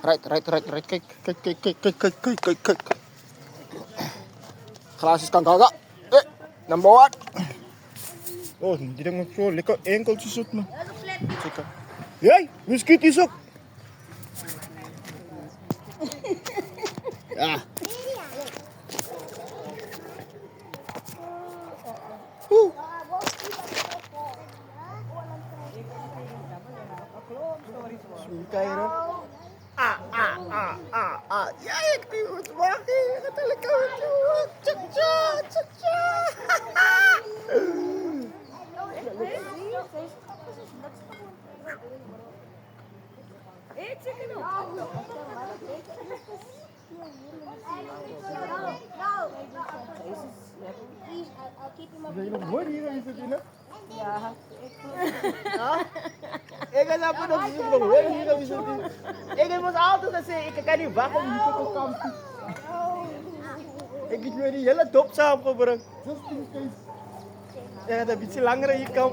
Right. Kijk. Glaasjes kan kaga. Number one. Oh, die ding zo lekker enkeltjes op me. Zeker. Jij, muskiet is ook. Ja. Kijk ja, ik doe het. Wacht even. Gaat er lekker uit. Tja. Eet chicken ook. Ben je nog mooi hier aan het binnen? Ja, Ik heb dat nog mooi hier aan het binnen. Ik was altijd zeggen, ik kan niet wachten om hier te komen. Ik heb weer die hele top samengebracht. Ja, dat een beetje langer hier kan.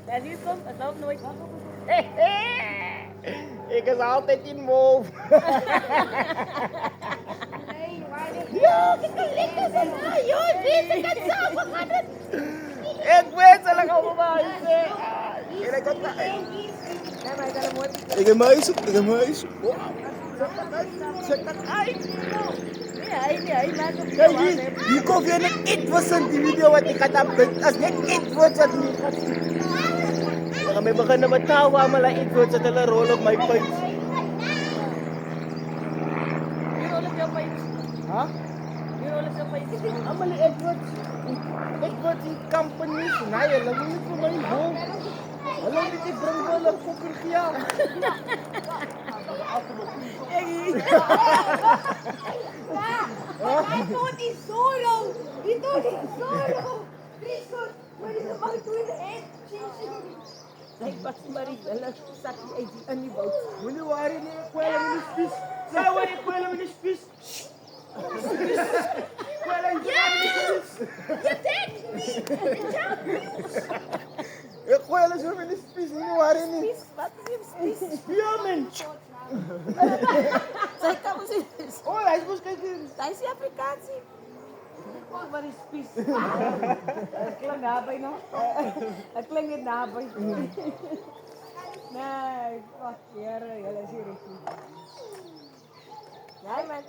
ja, hier komt, het loopt nooit. Ik is altijd in move. Ja, ik kan lekker zijn. Joh, deze kan samen gaan. Ik weet ze lang allemaal. Ik heb muis op. Zet dat uit. Nee, maakt het Kijk hier komt weer een iets die video wat ik had upload. Als net iets wordt wat niet gaat zien. Dan gaan we beginnen met tawa allemaal iets wordt dat hulle rol op my page. Wie rol is jouw page? Huh? Wie rol is jouw page? Allemaal die Edward die companies. Nee, hulle wil nie vir my hom. Hulle moet die bring hulle fokker gea. I thought he solo. What is about to do in the head? Sy pas maar die hele sakkie uit die in die boot. Moenie worry nie, ek kwel hom in die spies. Sê hoe ek kwel hom in die spies. Kwel hom in die spies. You take me. Ek kwel hom in die spies, moenie worry nie. Wat is die spies? Spiermensch. Sy kan ons nie. Oh, hy is mos kyk hier. Sy is die Afrikaansie. Kom maar die spies. Het klinkt nabij nog. Het klinkt niet nabij. Nee, wat jere, jullie is hier richtig. Ja man,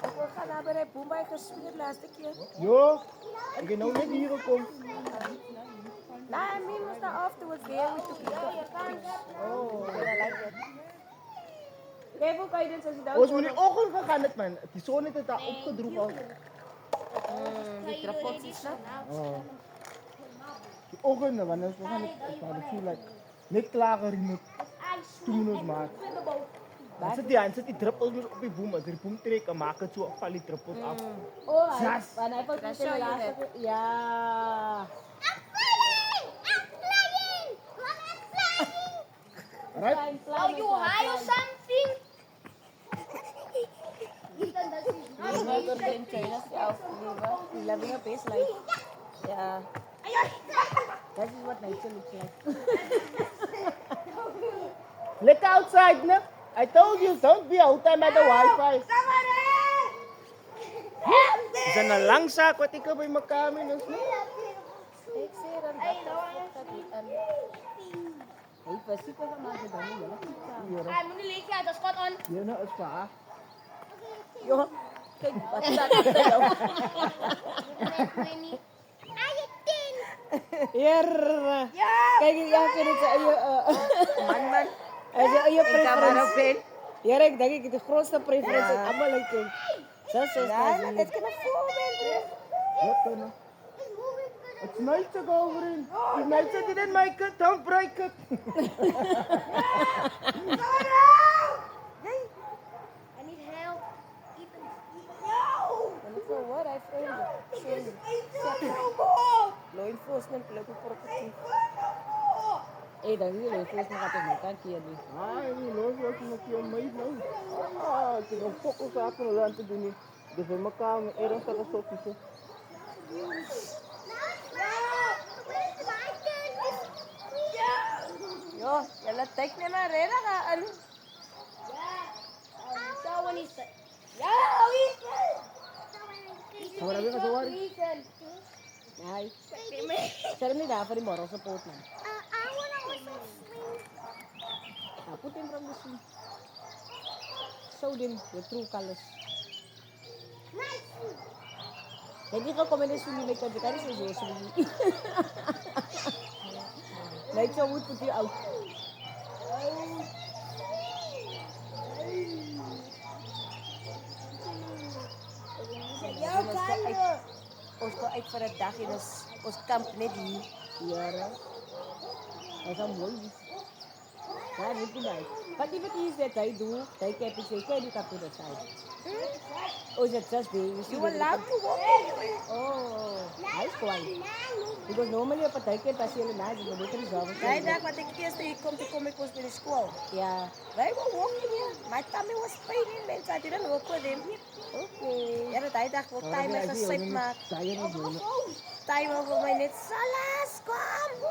ik wil gaan naar bij Bombay gespeeld laatste keer. Jo, ek het nou net hier gekom. Nah, I mean, was not afterwards there we took it. Oh, I like that. Kijk hoe guidance als je daar Ons moet in die oggend gegaan het man. Die son het dit daar opgedroog al. die trapotjes, hè? Oh. Die oggend, wanneer we gaan het so like net klaar remot. Toen ons maak. Dan zit die druppels dus op die boom. Als die boom trekt, dan maakt het zo val die druppels af. Oh, Zas. hij valt niet in de laatste. Ja. Right? Are you high or something? Die mother in China zelf, die living a best life. Yeah. That is what nature looks like. Look outside, no? I told you, don't be out there met de wifi. Is dat een lang zaak wat ik heb in mijn kamer? Ik zie dan dat niet aan. Hij was super gemaakt dan niet. Hij moet niet liggen, dat is spot on. Hier nou is waar. Joh, kijk wat staat er bij jou. Hier. Kijk, ja, vind ik man. Hij je preferentie. Ja, ik denk ik de grootste preferentie is allemaal leuk. Zo is het. Het kan een voorbeeld. Wat dan nou? It's nice to go over in. If nice didn't make it, don't break it. I need help. En ik wil wat hij vreemde. Law enforcement, local property. Dan hier law enforcement gaat het niet. Kan je niet. Ah, je loopt ook nog je mee nou. Ah, ik heb een fokkelzaak van de te doen. Dus in mijn kamer, eerder staat een sokje. Take me maar, Rena, gaan. So when he said, yeah, Gaan we naar binnen, zo waar? Nee. Zet hem niet daar voor die morgen op poot, man. Nou, put him from the sea. Show them the true colors. Hindi ko kung may suli may kanya kasi sa suli. Like so would put you out. Ons gaan uit voor een dag in ons kamp net hier. Ja, dat is al mooi. Ja, niet erbij. Wat die is dat hij doet, hij kan je kan je dat doen side. Oh, is it just day? You allowed to walk anyway. Oh, nice one. Because normally op het kan pas je na je moet er zelf. Nee, dat wat ik eerst kom ik was bij de school. Ja. Wij were walking here. My tummy was paining, man. So I didn't walk with him. Okay. Ja, dat hij dacht wel time even set maak. Time over my net. Salas, kom.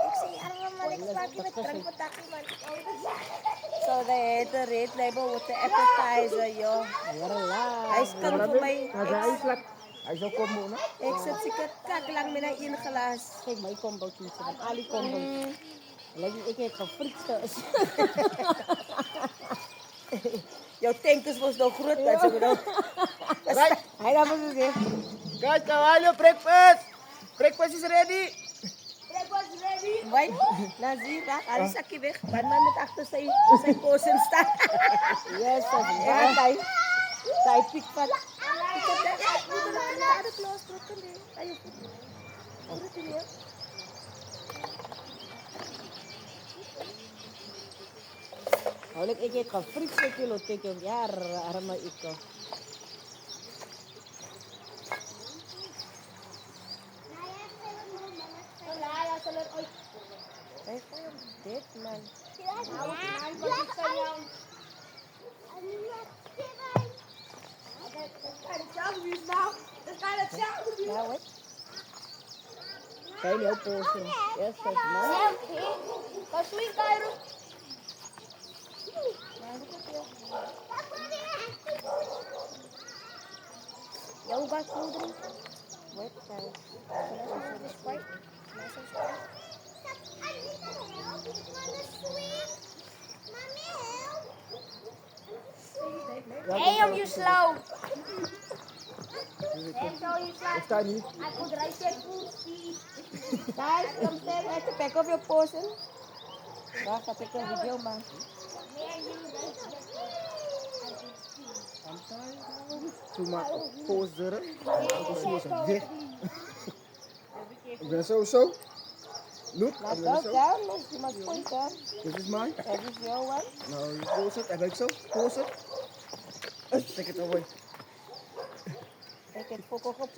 Ik zei ja, maar ik smaak je met drank vandaag, man. So they had the red label with the appetizer, yo. Hij stond voor mij. Hij zou komen muna. Ik zit zeker kaklang met een ingelaas. Kijk, maar ik kom bout niet van Ali combo. Ik heb gefrikt. Jouw tankers was nog groot, dat ze bedoel. Right. Hij gaat me zeggen. Guys, Cavallo, breakfast! Breakfast is ready! Breakfast ready. Wijn, Nazira, Ali zakje weg. Banman met achter zijn kozen staan. Yes, dat is waar. Zij pikt van. Ik heb dat echt niet naar de klas terug. Ayo. Ik heb gefrikt kilo teken. Ja, arma ik. Hey, dit man. Ja, wat? Zijn jouw posten? Yes, dat is man. Go swing, Cairo. Jouw bak poeder? Wat? Damn, you slow. Damn, so you slow. Ik sta niet. I could write that full speed. Guys, come stand at the back of your potion. Wacht, dat ik een video maak. Cuma poser. Ik zie ze weg. Ik ben sowieso. Look, ik Laat ben dat zo. down, you must point down. This is mine. That is your one. Nou, je poser. En ik zo. Poser. Take it away. Ik heb ook op